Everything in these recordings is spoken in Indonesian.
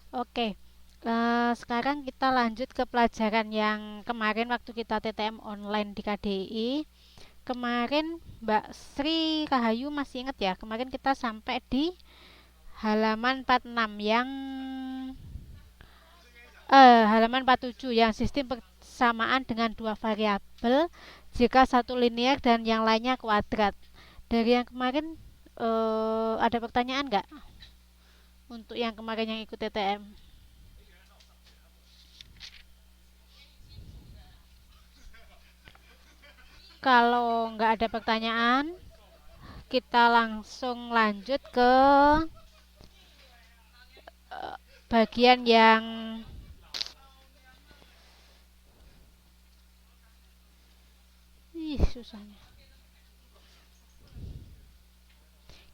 Oke, sekarang kita lanjut ke pelajaran yang kemarin waktu kita TTM online di KDI. Kemarin Mbak Sri Rahayu masih ingat ya, kemarin kita sampai di halaman 46 yang halaman 47 yang sistem persamaan dengan dua variabel jika satu linear dan yang lainnya kuadrat. Dari yang kemarin ada pertanyaan nggak untuk yang kemarin yang ikut TTM? Kalau nggak ada pertanyaan, kita langsung lanjut ke bagian yang susahnya.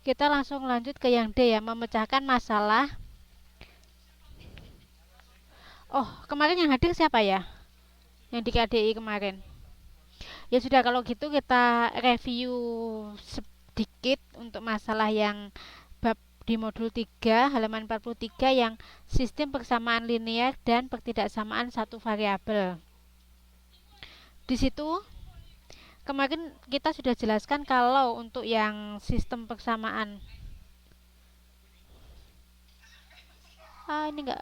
Kita langsung lanjut ke yang D ya, memecahkan masalah. Oh, kemarin yang hadir siapa ya? Yang di KDI kemarin. Ya sudah kalau gitu kita review sedikit untuk masalah yang bab di modul 3 halaman 43 yang sistem persamaan linear dan pertidaksamaan satu variabel. Di situ kemarin kita sudah jelaskan kalau untuk yang sistem persamaan ini enggak,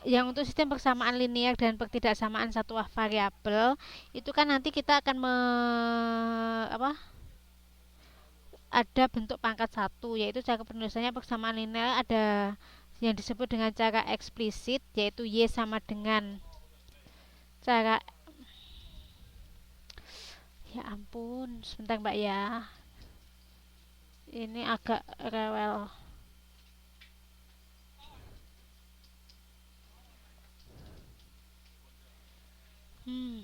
yang untuk sistem persamaan linear dan pertidaksamaan satu variabel itu kan nanti kita akan apa, ada bentuk pangkat satu, yaitu cara penulisannya persamaan linear ada yang disebut dengan cara eksplisit, yaitu y sama dengan cara, ya ampun sebentar mbak ya, ini agak rewel. hmm.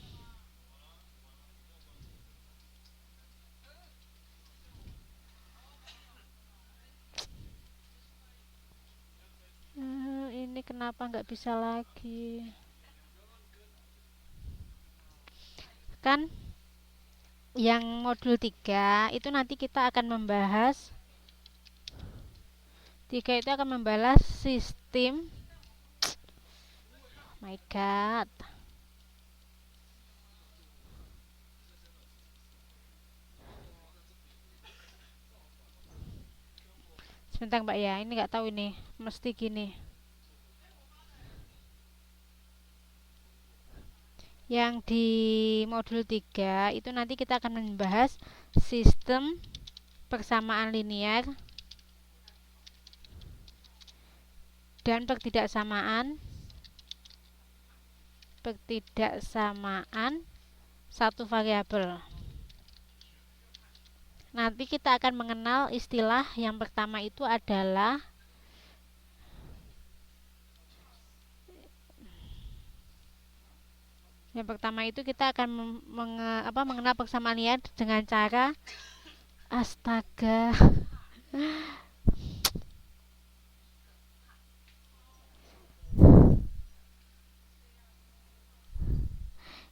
Ini kenapa nggak bisa lagi kan. Yang modul 3 itu nanti kita akan membahas, 3 itu akan membahas sistem, oh my god, sebentar mbak ya, ini nggak tahu ini mesti gini. Yang di modul 3 itu nanti kita akan membahas sistem persamaan linear dan pertidaksamaan satu variabel. Nanti kita akan mengenal istilah yang pertama itu adalah, yang pertama itu kita akan mengenal persamaan linear dengan cara, astaga,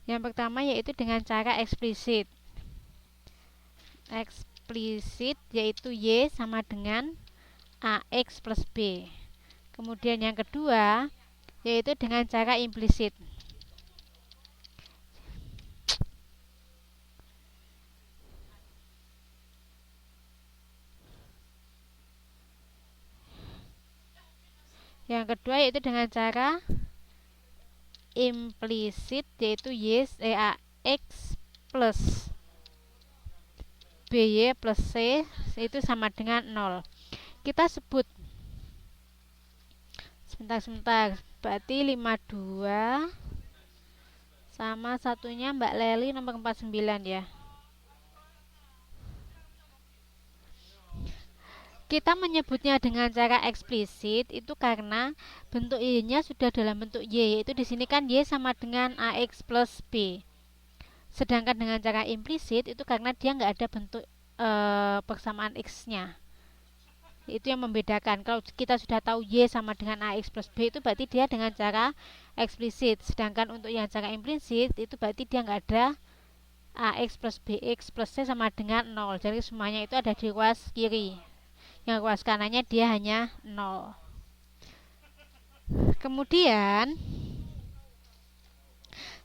yang pertama yaitu dengan cara eksplisit. Eksplisit yaitu y sama dengan ax plus b. Kemudian yang kedua yaitu dengan cara implisit. Yang kedua yaitu dengan cara implisit yaitu ax plus by plus c itu sama dengan 0. Kita sebut, sebentar, berarti 52 sama satunya Mbak Leli nomor 49 ya. Kita menyebutnya dengan cara eksplisit itu karena bentuk y-nya sudah dalam bentuk y, yaitu di sini kan y sama dengan ax plus b. Sedangkan dengan cara implisit itu karena dia nggak ada bentuk persamaan x-nya. Itu yang membedakan. Kalau kita sudah tahu y sama dengan ax plus b itu berarti dia dengan cara eksplisit. Sedangkan untuk yang cara implisit itu berarti dia nggak ada ax plus bx plus c sama dengan 0. Jadi semuanya itu ada di ruas kiri. Yang ruas kanannya dia hanya 0. Kemudian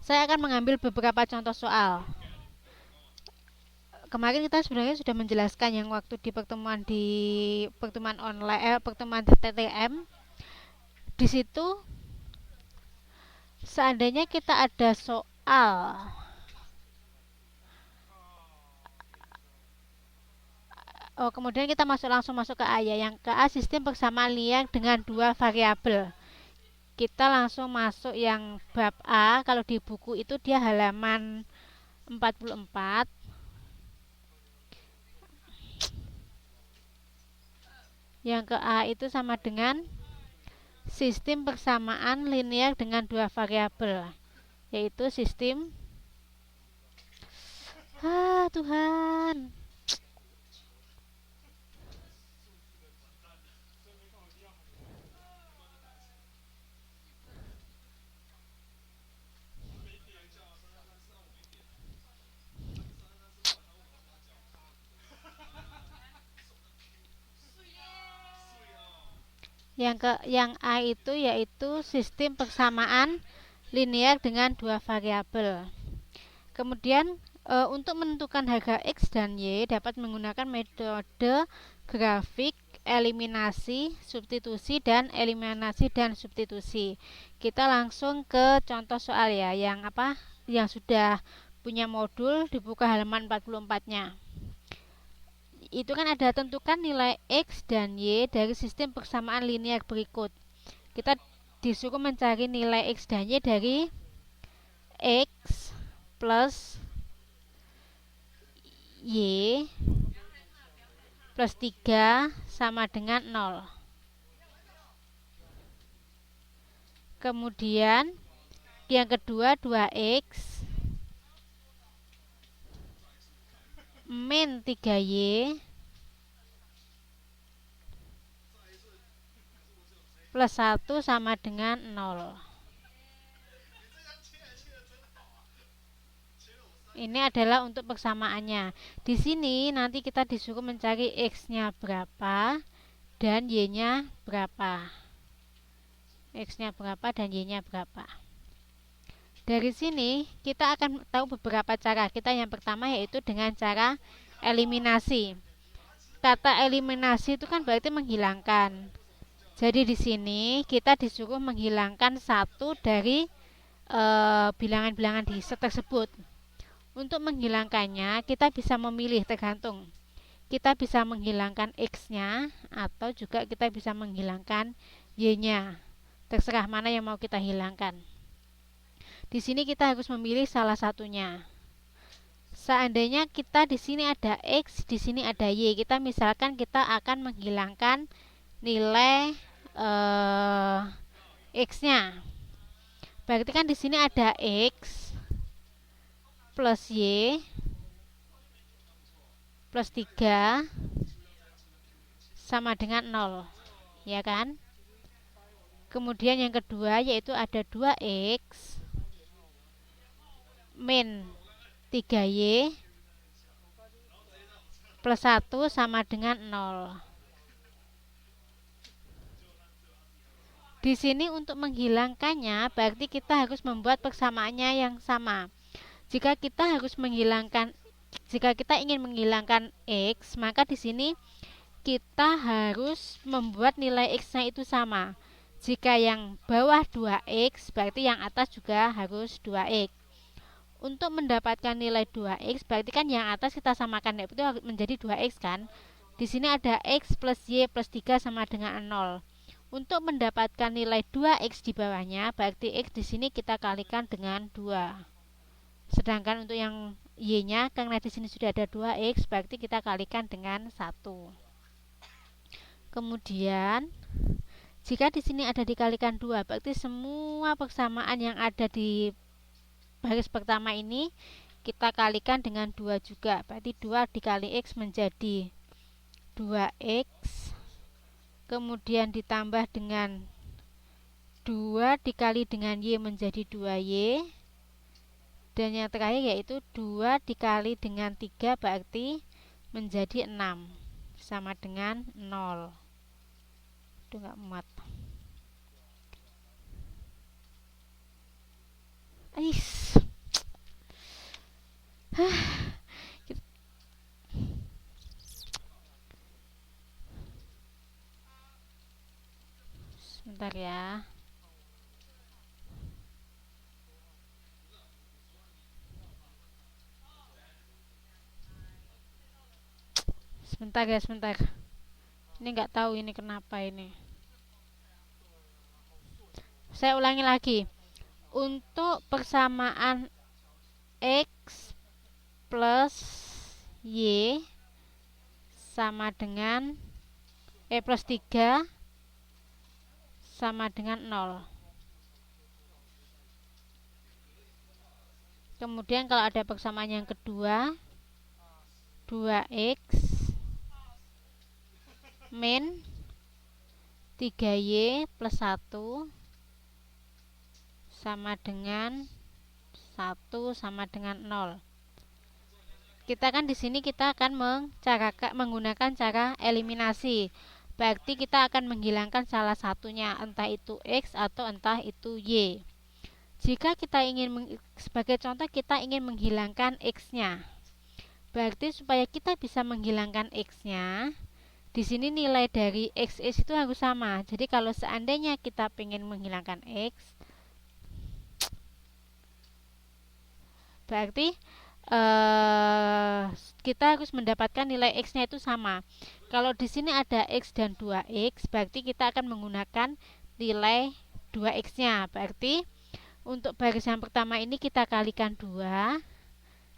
saya akan mengambil beberapa contoh soal. Kemarin kita sebenarnya sudah menjelaskan yang waktu di pertemuan online, pertemuan di TTM. Di situ seandainya kita ada soal kemudian kita langsung masuk ke A ya. Yang ke A, sistem persamaan linear dengan dua variabel. Kita langsung masuk yang bab A. Kalau di buku itu dia halaman 44. Yang ke A itu sama dengan sistem persamaan linear dengan dua variabel, yaitu sistem Tuhan. Yang A itu yaitu sistem persamaan linear dengan dua variabel. Kemudian untuk menentukan harga X dan Y dapat menggunakan metode grafik, eliminasi, substitusi, dan eliminasi dan substitusi. Kita langsung ke contoh soal ya, yang sudah punya modul, dibuka halaman 44-nya. Itu kan ada tentukan nilai X dan Y dari sistem persamaan linear berikut. Kita disuruh mencari nilai X dan Y dari X plus Y plus 3 sama dengan 0. Kemudian yang kedua 2X min 3Y plus 1 sama dengan 0. Ini adalah untuk persamaannya. Di sini nanti kita disuruh mencari X-nya berapa dan Y-nya berapa. X-nya berapa dan Y-nya berapa. Dari sini kita akan tahu beberapa cara. Kita yang pertama yaitu dengan cara eliminasi. Kata eliminasi itu kan berarti menghilangkan. Jadi di sini kita disuruh menghilangkan satu dari bilangan-bilangan di set tersebut. Untuk menghilangkannya kita bisa memilih, tergantung. Kita bisa menghilangkan X-nya atau juga kita bisa menghilangkan Y-nya. Terserah mana yang mau kita hilangkan. Di sini kita harus memilih salah satunya. Seandainya kita di sini ada X, di sini ada Y, misalkan kita akan menghilangkan nilai X-nya. Berarti kan di sini ada X plus Y plus 3 sama dengan 0, ya kan? Kemudian yang kedua yaitu ada 2X min 3Y plus 1 sama dengan 0. Di sini untuk menghilangkannya berarti kita harus membuat persamaannya yang sama. Jika kita ingin menghilangkan X, maka di sini kita harus membuat nilai X-nya itu sama. Jika yang bawah 2X, berarti yang atas juga harus 2X. Untuk mendapatkan nilai 2X, berarti kan yang atas kita samakan itu menjadi 2X kan. Di sini ada X plus Y plus 3 sama dengan 0. Untuk mendapatkan nilai 2X di bawahnya, berarti X di sini kita kalikan dengan 2. Sedangkan untuk yang Y-nya, karena di sini sudah ada 2X, berarti kita kalikan dengan 1. Kemudian, jika di sini ada dikalikan 2, berarti semua persamaan yang ada di baris pertama ini kita kalikan dengan 2 juga. Berarti 2 dikali X menjadi 2X. Kemudian ditambah dengan 2 dikali dengan Y menjadi 2Y. Dan yang terakhir yaitu 2 dikali dengan 3 berarti menjadi 6. sama dengan 0. Itu nggak muat. Ais. Sebentar ya. Sebentar ya, sebentar. Ini nggak tahu ini kenapa ini. Saya ulangi lagi. Untuk persamaan X plus Y sama dengan plus 3 sama dengan 0. Kemudian kalau ada persamaan yang kedua, 2X min 3Y plus 1 sama dengan 1 sama dengan 0. Kita kan di sini kita akan menggunakan cara eliminasi. Berarti kita akan menghilangkan salah satunya, entah itu X atau entah itu Y. Jika kita ingin sebagai contoh kita ingin menghilangkan X-nya. Berarti supaya kita bisa menghilangkan X-nya, di sini nilai dari X itu harus sama. Jadi kalau seandainya kita ingin menghilangkan X, berarti kita harus mendapatkan nilai X-nya itu sama. Kalau di sini ada X dan 2X, berarti kita akan menggunakan nilai 2X-nya. Berarti untuk baris yang pertama ini kita kalikan 2.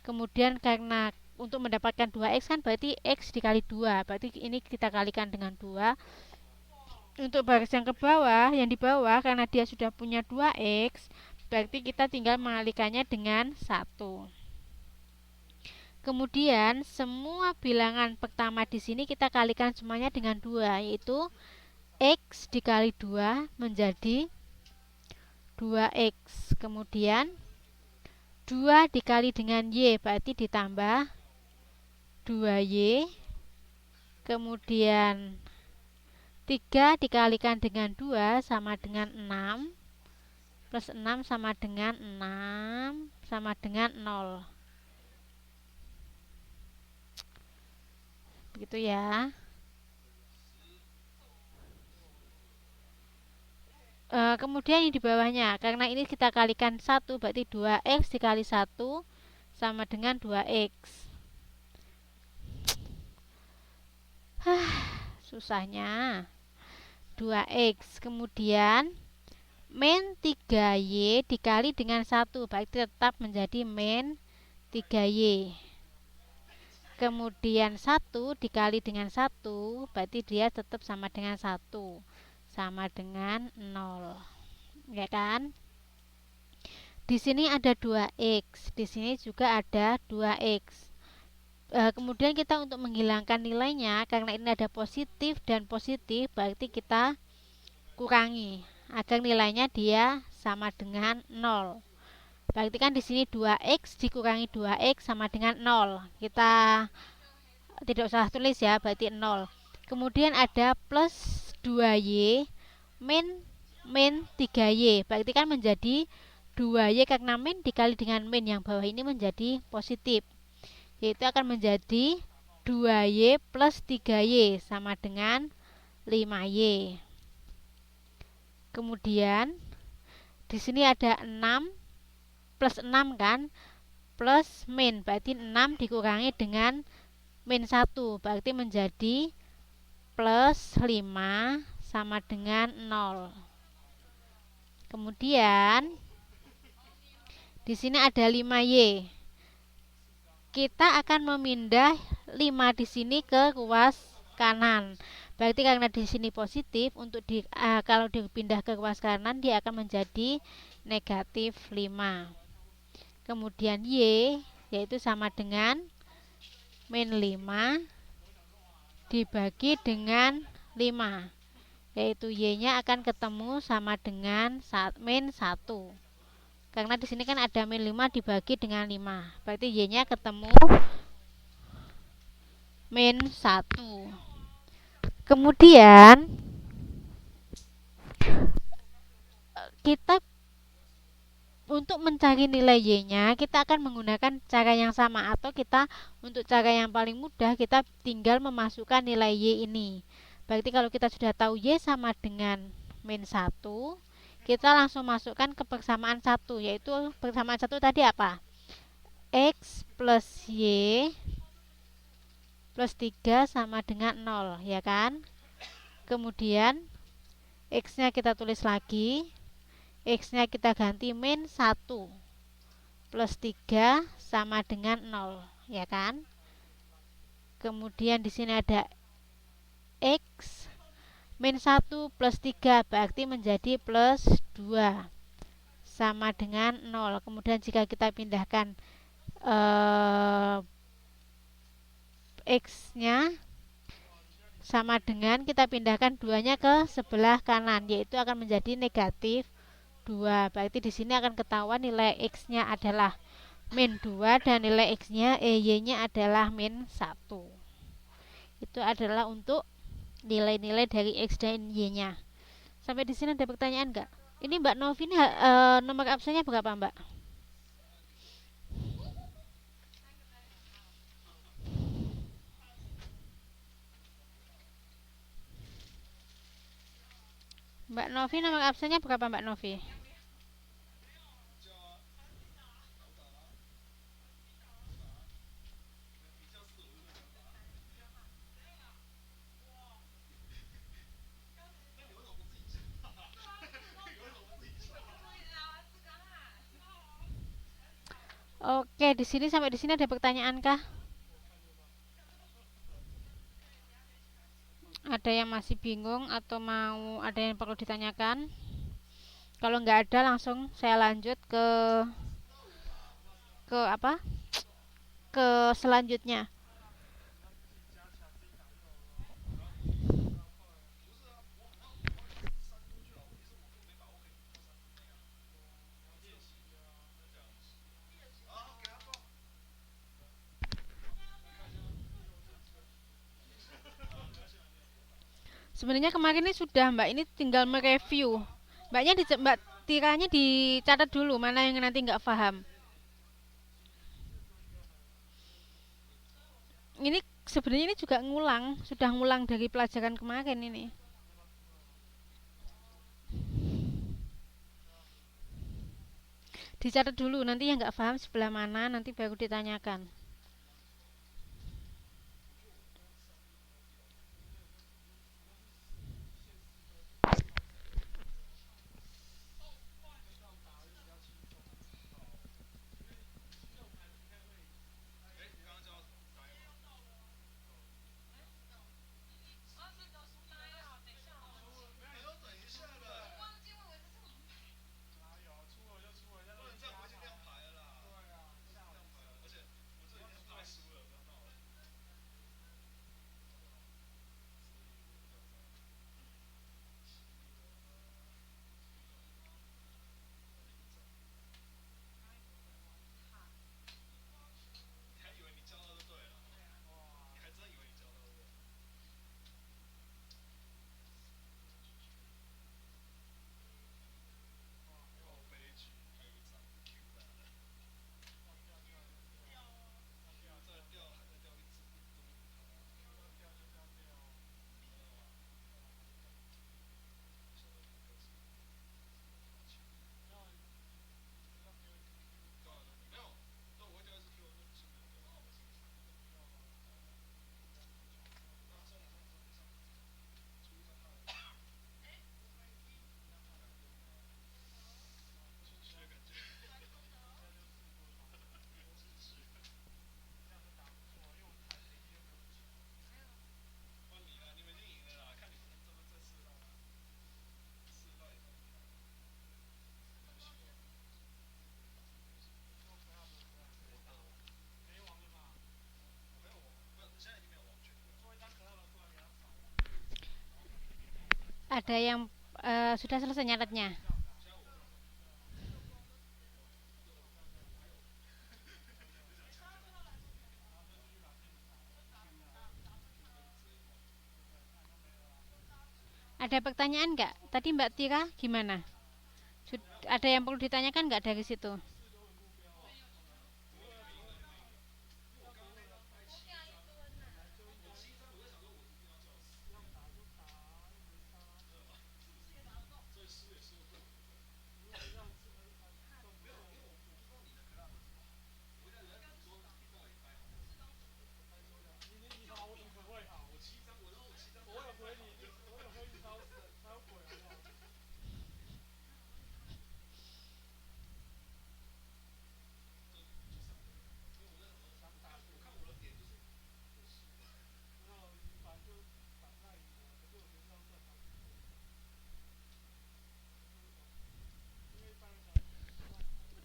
Kemudian karena untuk mendapatkan 2X kan berarti X dikali 2. Berarti ini kita kalikan dengan 2. Untuk baris yang ke bawah, yang di bawah karena dia sudah punya 2X, berarti kita tinggal mengalikannya dengan 1. Kemudian semua bilangan pertama di sini kita kalikan semuanya dengan 2, yaitu X dikali 2 menjadi 2X. Kemudian 2 dikali dengan Y berarti ditambah 2Y. Kemudian 3 dikalikan dengan 2 sama dengan 6. Plus 6 sama dengan 6 sama dengan 0. Begitu ya. Kemudian ini di bawahnya, karena ini kita kalikan 1 berarti 2X dikali 1 sama dengan 2X. Susahnya. 2X. Kemudian min 3Y dikali dengan 1 berarti tetap menjadi min 3Y. Kemudian 1 dikali dengan 1 berarti dia tetap sama dengan 1, sama dengan 0. Ya kan? Di sini ada 2X, di sini juga ada 2X. Kemudian kita untuk menghilangkan nilainya, karena ini ada positif dan positif, berarti kita kurangi agar nilainya dia sama dengan 0. Berarti kan di sini 2X dikurangi 2X sama dengan 0. Kita tidak usah tulis ya, berarti 0. Kemudian ada plus 2Y min 3Y. Berarti kan menjadi 2Y karena min dikali dengan min yang bawah ini menjadi positif. Yaitu akan menjadi 2Y plus 3Y sama dengan 5Y. Kemudian di sini ada 6 plus 6 kan, plus min, berarti 6 dikurangi dengan min 1, berarti menjadi plus 5 sama dengan 0. Kemudian di sini ada 5Y. Kita akan memindah 5 di sini ke ruas kanan. Berarti karena di sini positif, untuk kalau dipindah ke ruas kanan dia akan menjadi negatif 5. Kemudian Y yaitu sama dengan min 5 dibagi dengan 5, yaitu Y nya akan ketemu sama dengan min 1. Karena di sini kan ada min 5 dibagi dengan 5, berarti Y nya ketemu min 1. Kemudian kita untuk mencari nilai y-nya kita akan menggunakan cara yang sama, atau kita untuk cara yang paling mudah kita tinggal memasukkan nilai y ini. Berarti kalau kita sudah tahu y sama dengan min 1, kita langsung masukkan ke persamaan 1, yaitu persamaan 1 tadi apa? X plus y plus 3 sama dengan 0, ya kan? Kemudian x-nya kita tulis lagi, x-nya kita ganti min 1 plus 3 sama dengan 0, ya kan? Kemudian di sini ada x min 1 plus 3 berarti menjadi plus 2 sama dengan 0. Kemudian jika kita pindahkan x-nya sama dengan kita pindahkan 2-nya ke sebelah kanan, yaitu akan menjadi negatif 2. Berarti di sini akan ketahuan nilai x-nya adalah min 2 dan nilai x-nya y-nya adalah min 1. Itu adalah untuk nilai-nilai dari x dan y-nya. Sampai di sini ada pertanyaan nggak? Ini Mbak Novi ini nomor absennya berapa, Mbak? Mbak Novi nomor absennya berapa, Mbak Novi? Oke, di sini sampai di sini ada pertanyaan kah? Ada yang masih bingung atau mau ada yang perlu ditanyakan? Kalau nggak ada langsung saya lanjut ke apa? Ke selanjutnya. Sebenarnya kemarin ini sudah Mbak, ini tinggal mereview. Mbak Tiranya dicatat dulu mana yang nanti nggak paham. Ini sebenarnya ini juga ngulang, sudah ngulang dari pelajaran kemarin ini. Dicatat dulu, nanti yang nggak paham sebelah mana nanti baru ditanyakan. Ada yang sudah selesai nyatetnya? Ada pertanyaan nggak? Tadi Mbak Tira gimana? Ada yang perlu ditanyakan nggak dari situ?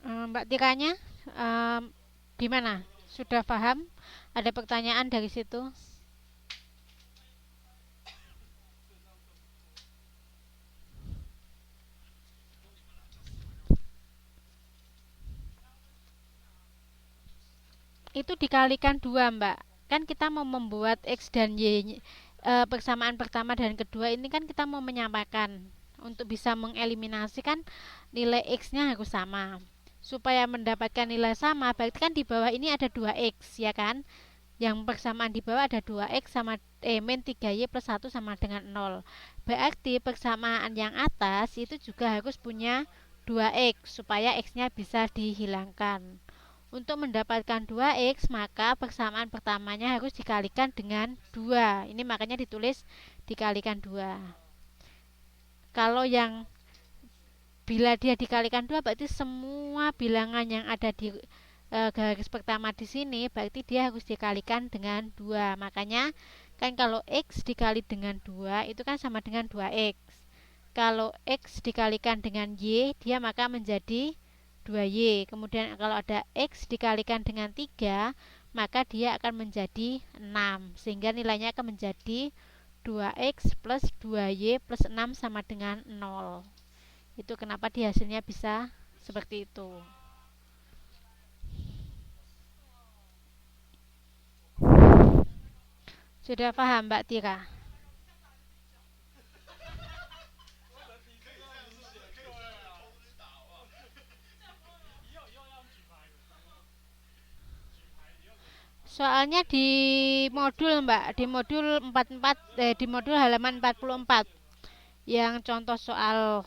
Mbak Tiranya em, gimana? Sudah paham? Ada pertanyaan dari situ? Itu dikalikan dua, Mbak. Kan kita mau membuat X dan Y, persamaan pertama dan kedua ini kan kita mau menyamakan. Untuk bisa mengeliminasi kan nilai X-nya harus sama. Supaya mendapatkan nilai sama, berarti kan di bawah ini ada 2X, ya kan? Yang persamaan di bawah ada 2X sama min 3Y plus 1 sama dengan 0. Berarti persamaan yang atas itu juga harus punya 2X supaya X-nya bisa dihilangkan. Untuk mendapatkan 2X, maka persamaan pertamanya harus dikalikan dengan 2. Ini makanya ditulis dikalikan 2. Kalau yang bila dia dikalikan 2, berarti semua bilangan yang ada di garis pertama di sini berarti dia harus dikalikan dengan 2. Makanya kan kalau X dikali dengan 2 itu kan sama dengan 2X. Kalau X dikalikan dengan Y, dia maka menjadi 2Y. Kemudian kalau ada X dikalikan dengan 3, maka dia akan menjadi 6. Sehingga nilainya akan menjadi 2X plus 2Y plus 6 sama dengan 0. Itu kenapa di hasilnya bisa seperti itu. Sudah paham Mbak Tira? Soalnya di modul Mbak, di modul 44 di modul halaman 44 yang contoh soal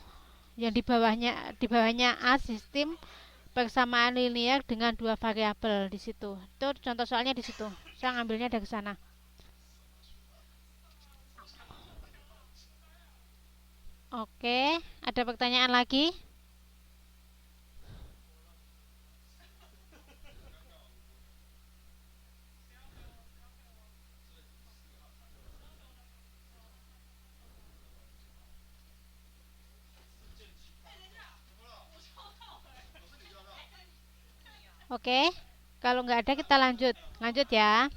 yang di bawahnya A sistem persamaan linear dengan dua variabel di situ. Itu contoh soalnya di situ. Saya ngambilnya dari sana. Oke, ada pertanyaan lagi? Oke, kalau nggak ada kita lanjut. Lanjut ya.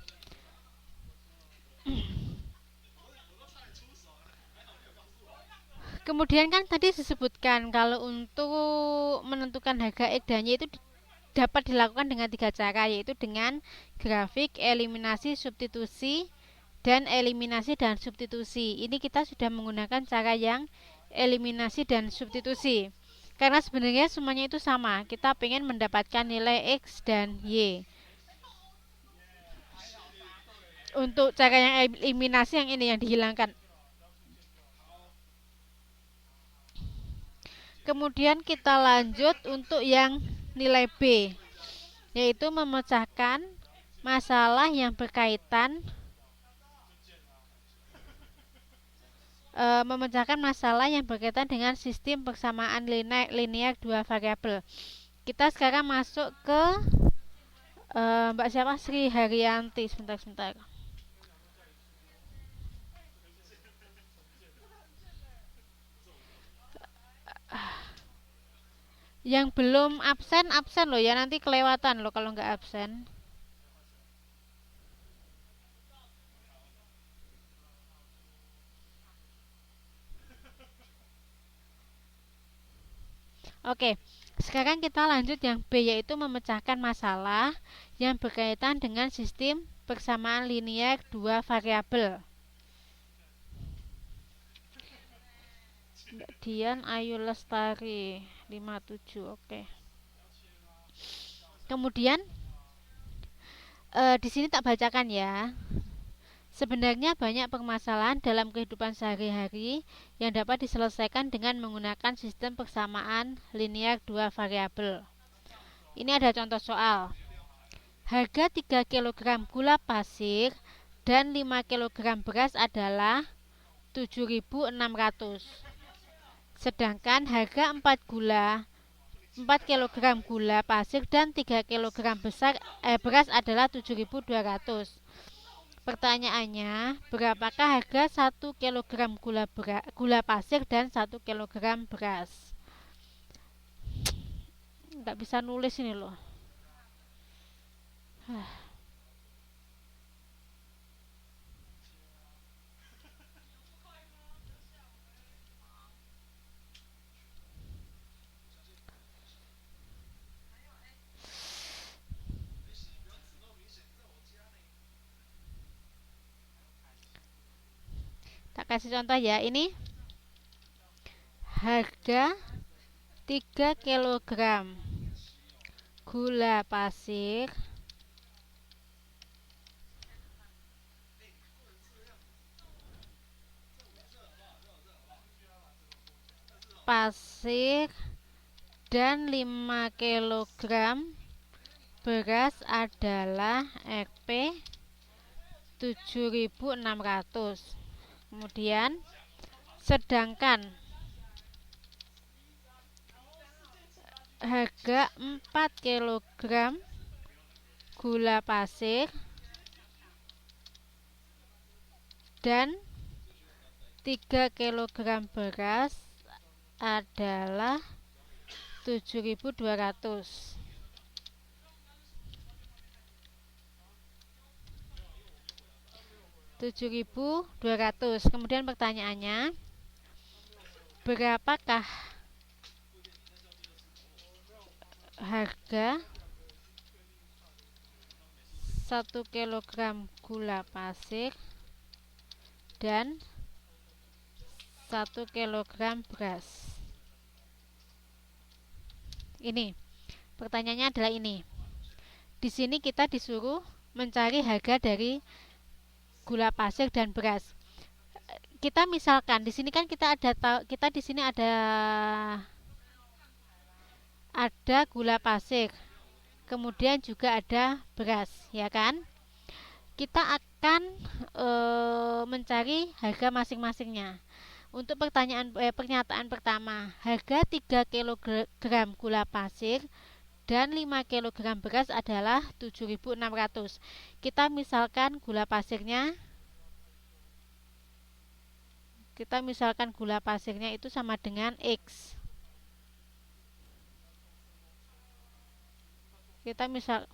Kemudian kan tadi disebutkan kalau untuk menentukan harga X dan Y itu dapat dilakukan dengan tiga cara, yaitu dengan grafik, eliminasi, substitusi, dan eliminasi dan substitusi. Ini kita sudah menggunakan cara yang eliminasi dan substitusi. Karena sebenarnya semuanya itu sama. Kita ingin mendapatkan nilai X dan Y. Untuk cara yang eliminasi yang ini yang dihilangkan. Kemudian kita lanjut untuk yang nilai B, yaitu memecahkan masalah yang berkaitan dengan sistem persamaan linear dua variabel. Kita sekarang masuk ke Mbak siapa? Sri Haryanti. Sebentar. Yang belum absen loh ya, nanti kelewatan loh kalau nggak absen. Oke, sekarang kita lanjut yang B, yaitu memecahkan masalah yang berkaitan dengan sistem persamaan linear dua variabel. Mbak Dian Ayu Lestari 57. Oke. Kemudian di sini tak bacakan ya. Sebenarnya banyak permasalahan dalam kehidupan sehari-hari yang dapat diselesaikan dengan menggunakan sistem persamaan linear dua variabel. Ini ada contoh soal. Harga 3 kilogram gula pasir dan 5 kilogram beras adalah 7.600. Sedangkan harga 4 kilogram gula pasir dan 3 kilogram beras adalah 7.200. Pertanyaannya, berapakah harga 1 kilogram gula pasir dan 1 kilogram beras? Nggak bisa nulis ini loh. Tak kasih contoh ya. Ini harga 3 kilogram gula pasir dan 5 kilogram beras adalah Rp 7.600. Kemudian sedangkan harga 4 kilogram gula pasir dan 3 kilogram beras adalah 7.200. Kemudian pertanyaannya, berapakah harga 1 kilogram gula pasir dan 1 kilogram beras? Ini pertanyaannya adalah ini. Di sini kita disuruh mencari harga dari gula pasir dan beras. Kita misalkan di sini kan kita di sini ada gula pasir, kemudian juga ada beras, ya kan? Kita akan mencari harga masing-masingnya. Untuk pernyataan pertama, harga 3 kilogram gula pasir dan 5 kilogram beras adalah 7.600. Kita misalkan gula pasirnya itu sama dengan X. Kita misal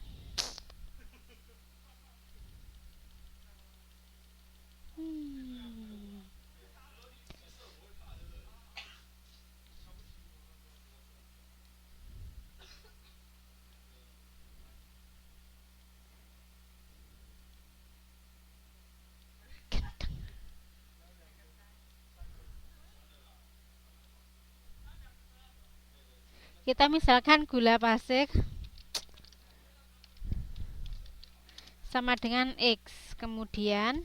kita misalkan gula pasir sama dengan X. Kemudian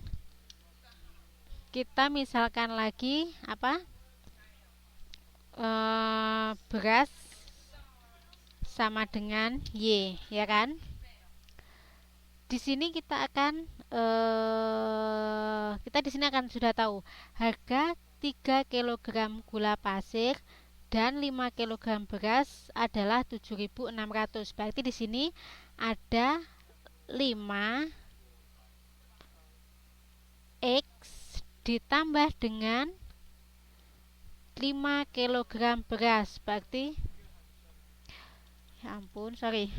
kita misalkan lagi beras sama dengan Y, ya kan? Di sini kita di sini akan sudah tahu harga 3 kilogram gula pasir dan 5 kilogram beras adalah 7.600. Berarti di sini ada 5 X ditambah dengan 5 kilogram beras. Berarti ya ampun, sorry.